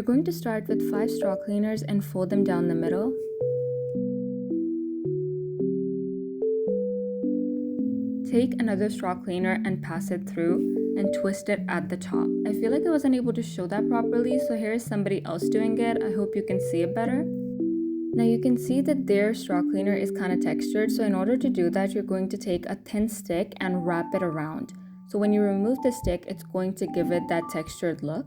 You're going to start with 5 straw cleaners and fold them down the middle. Take another straw cleaner and pass it through and twist it at the top. I feel like I wasn't able to show that properly, so here is somebody else doing it. I hope you can see it better. Now you can see that their straw cleaner is kind of textured, so in order to do that, you're going to take a thin stick and wrap it around. So when you remove the stick, it's going to give it that textured look.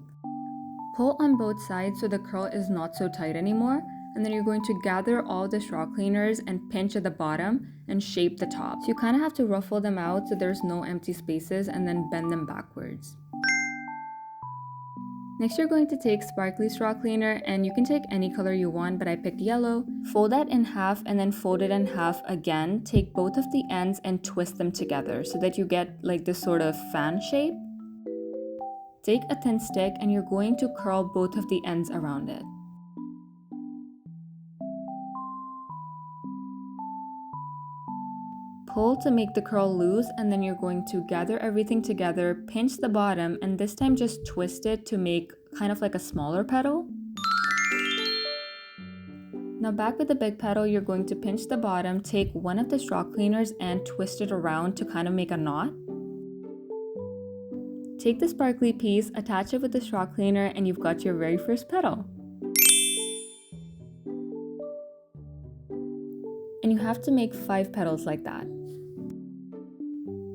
Pull on both sides so the curl is not so tight anymore, and then you're going to gather all the straw cleaners and pinch at the bottom and shape the top. So you kind of have to ruffle them out so there's no empty spaces and then bend them backwards. Next, you're going to take sparkly straw cleaner, and you can take any color you want, but I picked yellow. Fold that in half and then fold it in half again. Take both of the ends and twist them together so that you get like this sort of fan shape. Take a thin stick and you're going to curl both of the ends around it. Pull to make the curl loose, and then you're going to gather everything together, pinch the bottom, and this time just twist it to make kind of like a smaller petal. Now back with the big petal, you're going to pinch the bottom, take one of the straw cleaners and twist it around to kind of make a knot. Take the sparkly piece, attach it with the straw cleaner, and you've got your very first petal. And you have to make 5 petals like that.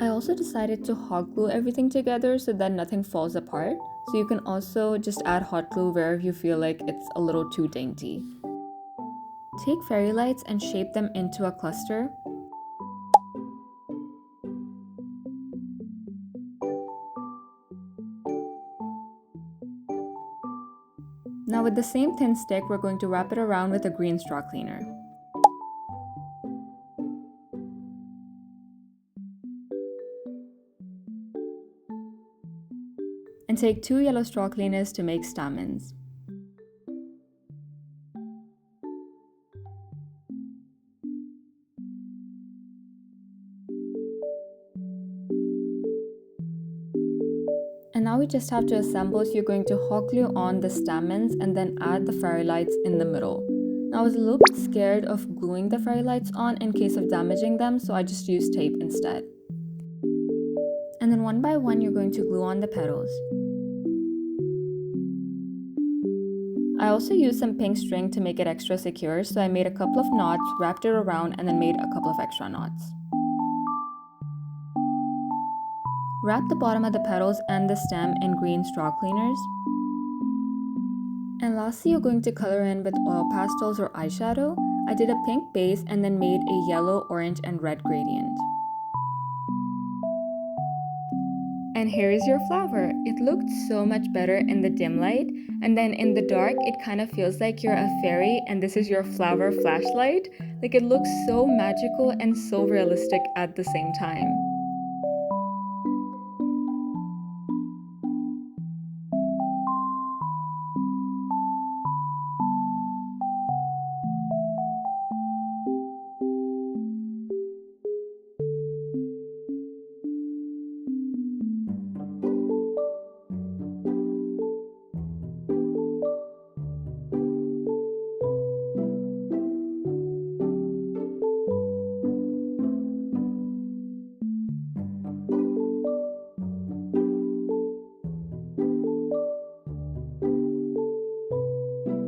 I also decided to hot glue everything together so that nothing falls apart. So you can also just add hot glue wherever you feel like it's a little too dainty. Take fairy lights and shape them into a cluster. Now with the same thin stick, we're going to wrap it around with a green straw cleaner. And take 2 yellow straw cleaners to make stamens. And now we just have to assemble, so you're going to hot glue on the stamens and then add the fairy lights in the middle. Now I was a little bit scared of gluing the fairy lights on in case of damaging them, so I just used tape instead. And then one by one, you're going to glue on the petals. I also used some pink string to make it extra secure, so I made a couple of knots, wrapped it around, and then made a couple of extra knots. Wrap the bottom of the petals and the stem in green straw cleaners. And lastly, you're going to color in with oil pastels or eyeshadow. I did a pink base and then made a yellow, orange, and red gradient. And here is your flower. It looked so much better in the dim light, and then in the dark it kind of feels like you're a fairy and this is your flower flashlight. Like, it looks so magical and so realistic at the same time.